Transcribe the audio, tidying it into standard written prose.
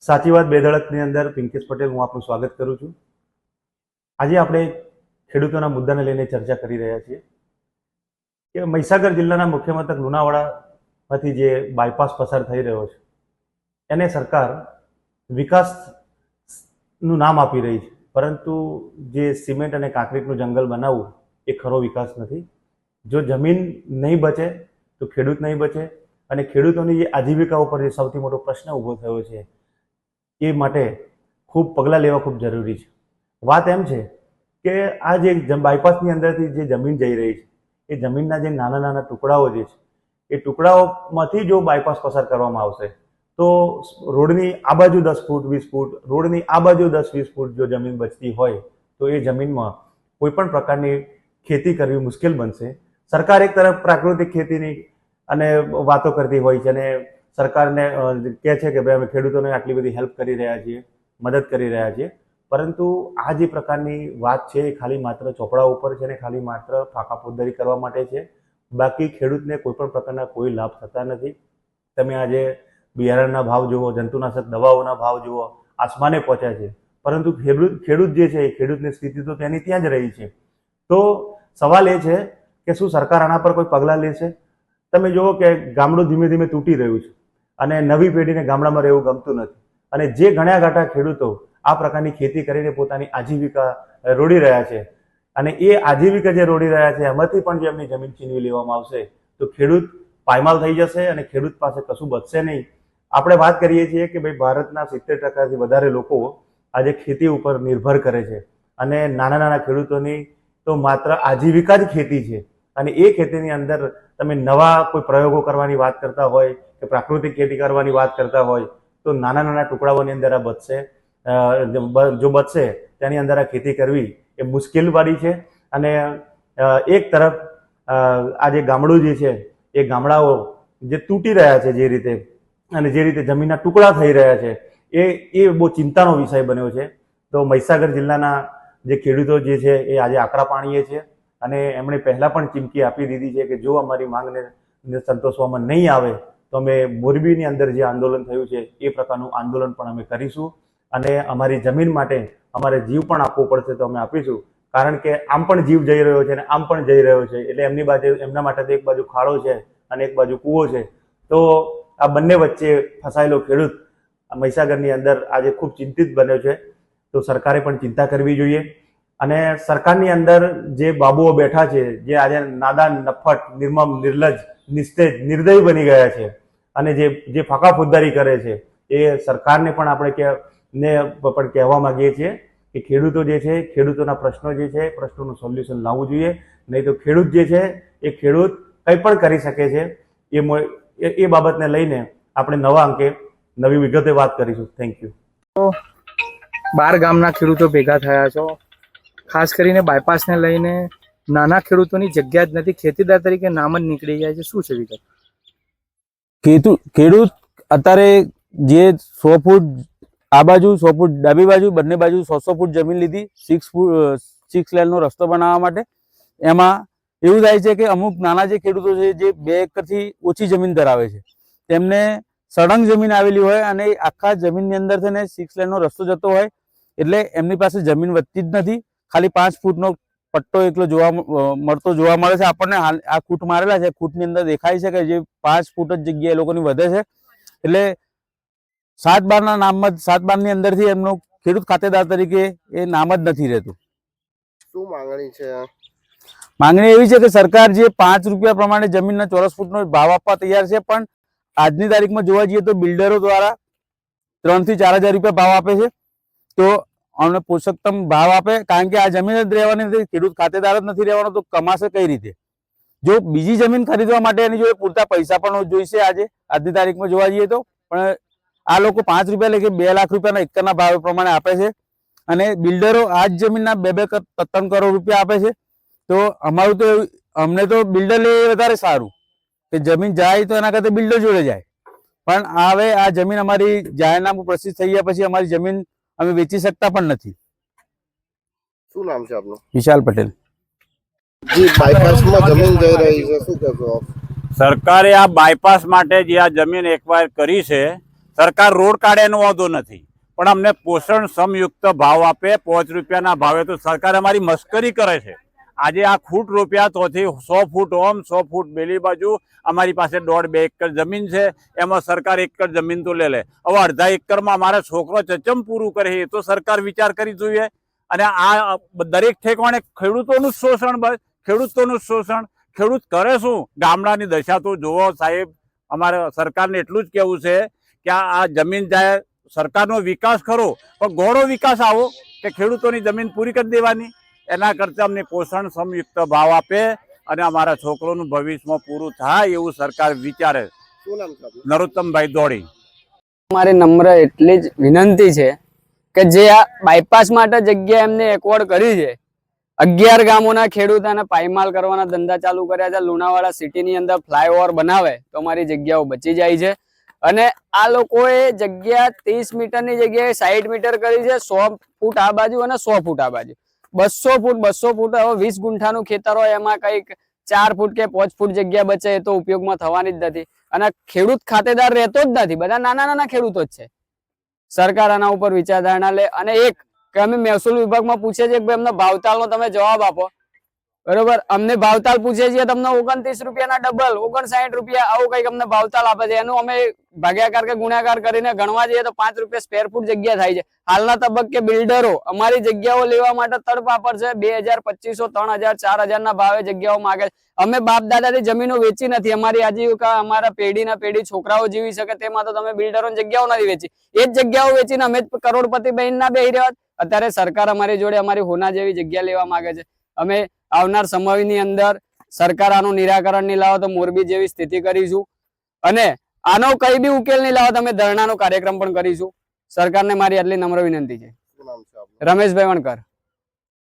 સાચી વાત બેધડકની અંદર પિંકેશ પટેલ, હું આપનું સ્વાગત કરું છું. આજે આપણે ખેડૂતોના મુદ્દાને લઈને ચર્ચા કરી રહ્યા છીએ કે મહીસાગર જિલ્લાના મુખ્ય મથક લુણાવાડામાંથી જે બાયપાસ પસાર થઈ રહ્યો છે એને સરકાર વિકાસનું નામ આપી રહી છે, પરંતુ જે સિમેન્ટ અને કાંકરીટનું જંગલ બનાવવું એ ખરો વિકાસ નથી. જો જમીન નહીં બચે તો ખેડૂત નહીં બચે, અને ખેડૂતોની જે આજીવિકા ઉપર જે સૌથી મોટો પ્રશ્ન ઊભો થયો છે એ માટે ખૂબ પગલાં લેવા ખૂબ જરૂરી છે. વાત એમ છે કે આ જે બાયપાસની અંદરથી જે જમીન જઈ રહી છે એ જમીનના જે નાના નાના ટુકડાઓ જે છે એ ટુકડાઓમાંથી જો બાયપાસ પસાર કરવામાં આવશે તો રોડની આ બાજુ 10 ફૂટ 20 ફૂટ, રોડની આ બાજુ 10-20 ફૂટ જો જમીન બચતી હોય તો એ જમીનમાં કોઈ પણ પ્રકારની ખેતી કરવી મુશ્કેલ બનશે. સરકાર એક તરફ પ્રાકૃતિક ખેતીની અને વાતો કરતી હોય છે અને સરકારને કહે છે કે ભાઈ અમે ખેડૂતોને આટલી બધી હેલ્પ કરી રહ્યા છીએ, મદદ કરી રહ્યા છીએ, પરંતુ આ જે પ્રકારની વાત છે એ ખાલી માત્ર ચોપડા ઉપર છે અને ખાલી માત્ર ફાંકા ફોજદારી કરવા માટે છે. બાકી ખેડૂતને કોઈ પણ પ્રકારના કોઈ લાભ થતા નથી. તમે આજે બિયારણના ભાવ જુઓ, જંતુનાશક દવાઓના ભાવ જુઓ, આસમાને પહોંચ્યા છે, પરંતુ ખેડૂત જે છે એ ખેડૂતની સ્થિતિ તો તેની ત્યાં જ રહી છે. તો સવાલ એ છે કે શું સરકાર આના પર કોઈ પગલાં લેશે? તમે જુઓ કે ગામડું ધીમે ધીમે તૂટી રહ્યું છે અને નવી પેઢીને ગામડામાં રહેવું ગમતું નથી, અને જે ઘણા ઘાટા ખેડૂતો આ પ્રકારની ખેતી કરીને પોતાની આજીવિકા રોડી રહ્યા છે અને એ આજીવિકા જે રોડી રહ્યા છે એમાંથી પણ જે એમની જમીન છીનવી લેવામાં આવશે તો ખેડૂત પાયમાલ થઈ જશે અને ખેડૂત પાસે કશું બચશે નહીં. આપણે વાત કરીએ છીએ કે ભાઈ ભારતના 70% વધારે લોકો આજે ખેતી ઉપર નિર્ભર કરે છે અને નાના નાના ખેડૂતોની તો માત્ર આજીવિકા જ ખેતી છે, અને એ ખેતીની અંદર તમે નવા કોઈ પ્રયોગો કરવાની વાત કરતા હોય કે પ્રાકૃતિક ખેતી કરવાની વાત કરતા હોય તો નાના નાના ટુકડાઓની અંદર આ બચશે. જો બચશે તેની અંદર આ ખેતી કરવી એ મુશ્કેલવાળી છે. અને એક તરફ આ જે ગામડું જે છે એ ગામડાઓ જે તૂટી રહ્યા છે જે રીતે, અને જે રીતે જમીનના ટુકડા થઈ રહ્યા છે એ બહુ ચિંતાનો વિષય બન્યો છે. તો મહીસાગર જિલ્લાના જે ખેડૂતો જે છે એ આજે આકરા પાણીએ છે અને એમણે પહેલાં પણ ચીમકી આપી દીધી છે કે જો અમારી માંગને સંતોષવામાં નહીં આવે તો અમે મોરબીની અંદર જે આંદોલન થયું છે એ પ્રકારનું આંદોલન પણ અમે કરીશું, અને અમારી જમીન માટે અમારે જીવ પણ આપવો પડશે તો અમે આપીશું. કારણ કે આમ પણ જીવ જઈ રહ્યો છે અને આમ પણ જઈ રહ્યો છે, એટલે એમની બાજુ એમના માટે તો એક બાજુ ખાડો છે અને એક બાજુ કૂવો છે. તો આ બંને વચ્ચે ફસાયેલો ખેડૂત મહીસાગરની અંદર આજે ખૂબ ચિંતિત બન્યો છે. તો સરકારે પણ ચિંતા કરવી જોઈએ, અને સરકારની અંદર જે બાબુઓ બેઠા છે જે આજે નાદાન, નફ્ફટ, નિર્મમ, નિર્લજ્જ, નિસ્તેજ, નિર્દયી બની ગયા છે અને જે ફાંકા ફોજદારી કરે છે એ સરકારને પણ આપણે પણ કહેવા માંગીએ છીએ કે ખેડૂતો જે છે, ખેડૂતોના પ્રશ્નો જે છે પ્રશ્નોનું સોલ્યુશન લાવવું જોઈએ, નહીં તો ખેડૂત જે છે એ ખેડૂત કંઈ પણ કરી શકે છે. એ બાબતને લઈને આપણે નવા અંકે નવી વિગતે વાત કરીશું. Thank you. 12 ગામના ખેડૂતો ભેગા થયા છો. ખાસ કરીને બાયપાસને લઈને નાના ખેડૂતોની જગ્યા જ નથી, ખેતીદાર તરીકે નામ જ નીકળી જાય છે. શું છે વિગત? ખેડૂત અત્યારે જે 100 ફૂટ આ બાજુ 100 ફૂટ ડાબી બાજુ બંને બાજુ 100 ફૂટ જમીન લીધી 6 લેનનો રસ્તો બનાવવા માટે. એમાં એવું થાય છે કે અમુક નાના જે ખેડૂતો છે જે 2 એકરથી ઓછી જમીન ધરાવે છે તેમને સળંગ જમીન આવેલી હોય અને આખા જમીનની અંદર છે ને 6 લેનનો રસ્તો જતો હોય, એટલે એમની પાસે જમીન વધતી જ નથી. ખાલી 5 ફૂટનો પટ્ટો એકલો જોવા મળે છે આપણને. આ ખૂટ મારેલા છે, ખૂટની અંદર દેખાય છે કે જે 5 ફૂટ જ જગ્યા એ લોકોની વધે છે. એટલે 7/12ના નામમાં 7/12ની અંદરથી એમનો ખેડૂત ખાતેદાર તરીકે એ નામ જ નથી રહેતું. શું માંગણી છે? માંગણી એવી છે કે સરકાર જે 5 રૂપિયા પ્રમાણે જમીનના ચોરસ ફૂટનો ભાવ આપવા તૈયાર છે, પણ આજની તારીખમાં જોવા જઈએ તો બિલ્ડરો દ્વારા 3 થી 4 હજાર રૂપિયા ભાવ આપે છે. તો અમને પોષકતમ ભાવ આપે, કારણ કે આ જમીન જ રહેવાની નથી, ખેડૂત ખાતેદાર જ નથી રહેવાનો, તો કમાશે કઈ રીતે? જો બીજી જમીન ખરીદવા માટે એની જોડે પૂરતા પૈસા પણ જોઈશે આજની તારીખમાં જોવા જઈએ તો. પણ આ લોકો 5 રૂપિયા લેખે 2 લાખ રૂપિયાના એકરના ભાવ પ્રમાણે આપે છે, અને બિલ્ડરો આ જ જમીનના 2-3 કરોડ રૂપિયા આપે છે. તો અમારું તો અમને તો બિલ્ડર લે વધારે સારું કે જમીન જાય તો એના કરતા બિલ્ડર જોડે જાય. પણ હવે આ જમીન અમારી જાહેરનામું પ્રસિદ્ધ થઈ ગયા પછી અમારી જમીન અમે વેચી શકતા પણ નથી. શું નામ છે આપનું? વિશાલ પટેલ. જી, બાયપાસમાં જમીન જઈ રહી છે, શું કહેશો આપ? સરકારે આ બાયપાસ માટે જે આ જમીન એક્વાયર કરી છે સરકાર રોડ કાઢે એનો વાંધો નથી, પણ અમને પોષણ સમયુક્ત ભાવ આપે. 5 રૂપિયાના ભાવે તો સરકાર અમારી મસ્કરી કરે છે. આજે આ ખૂટ રોપ્યા તોથી 100 ફૂટ ઓમ 100 ફૂટ બેલી બાજુ અમારી પાસે 1.5-2 એકર જમીન છે. એમાં સરકાર 1 એકર જમીન તો લે. હવે અડધા એકરમાં મારા છોકરો ચચમ પૂરું કરે એ તો સરકાર વિચાર કરી જોઈએ. અને આ દરેક ઠેકાણે ખેડૂતોનું શોષણ, બસ ખેડૂતોનું શોષણ. ખેડૂત કરે શું? ગામડાની દશા તો જોવો સાહેબ. અમારે સરકારને એટલું જ કહેવું છે કે આ જમીન જાય, સરકારનો વિકાસ ખરો, પણ ગોળો વિકાસ આવો કે ખેડૂતોની જમીન પૂરી કરી દેવાની. એના કરતાં અમને પોષણ સમયુક્ત ભાવ આપે અને અમારા છોકરોનું ભવિષ્યમાં પૂરું થાય એવું સરકાર વિચારે. શું નામ છે આપનું? નરોત્તમભાઈ દોડી. મારી નમ્ર એટલી જ વિનંતી છે કે જે આ બાયપાસ માટે જગ્યા એમને એક્વર્ડ કરી છે, 11 ગામોના ખેડૂતોને પાયમાલ કરવાના ધંધા ચાલુ કર્યા છે. લુણાવાડા સિટીની અંદર ફ્લાયઓવર બનાવે તો અમારી જગ્યાઓ બચી જાય છે. અને આ લોકોએ જગ્યા 30 મીટરની જગ્યાએ 60 મીટર કરી છે. 100 ફૂટ આ બાજુ અને 100 ફૂટ આ બાજુ, 200 ફૂટ. હવે 20 ગુંઠાનું ખેતર હોય એમાં કંઈક 4 ફૂટ કે 5 ફૂટ જગ્યા બચે એ તો ઉપયોગમાં થવાની જ નથી. અને ખેડૂત ખાતેદાર રહેતો જ નથી, બધા નાના નાના ખેડૂતો જ છે. સરકાર આના ઉપર વિચારધારણા લે. અને એક કે અમે મહેસૂલ વિભાગમાં પૂછીએ છીએ કે ભાઈ અમને ભાવતાલનો તમે જવાબ આપો, બરોબર. અમને ભાવતાલ પૂછીએ છીએ તમને 29 રૂપિયાના ડબલ 59 રૂપિયા આવું કંઈક અમને ભાવતાલ આપે છે. એનું અમે ભાગ્યાકાર કે ગુણાકાર કરીને ગણવા જઈએ તો 5 રૂપિયા સ્પેર ફૂટ જગ્યા થાય છે. હાલના તબક્કે બિલ્ડરો અમારી જગ્યાઓ લેવા માટે તડપાપડ છે. 2000, 2500, 3000, 4000 ના ભાવે જગ્યાઓ માંગે છે. અમે બાપ દાદાથી જમીનો વેચી નથી. અમારી આજીવિકા અમારા પેઢીના પેઢી છોકરાઓ જીવી શકે તેમાં તો તમે બિલ્ડરોની જગ્યાઓ નથી વેચી. એ જ જગ્યાઓ વેચીને અમે જ કરોડપતિ બહેન ના બેહી રહ્યા. અત્યારે સરકાર અમારી જોડે અમારી હોના જેવી જગ્યા લેવા માંગે છે. અમે આવનાર સમયની અંદર સરકાર આનું નિરાકરણ નહીં લાવો તો મોરબી જેવી સ્થિતિ કરીશું. અને આનો કઈ બી ઉકેલ નહીં લાવો તો અમે ધરણાનો કાર્યક્રમ પણ કરીશું. સરકારને મારી આટલી નમ્ર વિનંતી છે. શું નામ છે આપનું? રમેશભાઈ વણકર.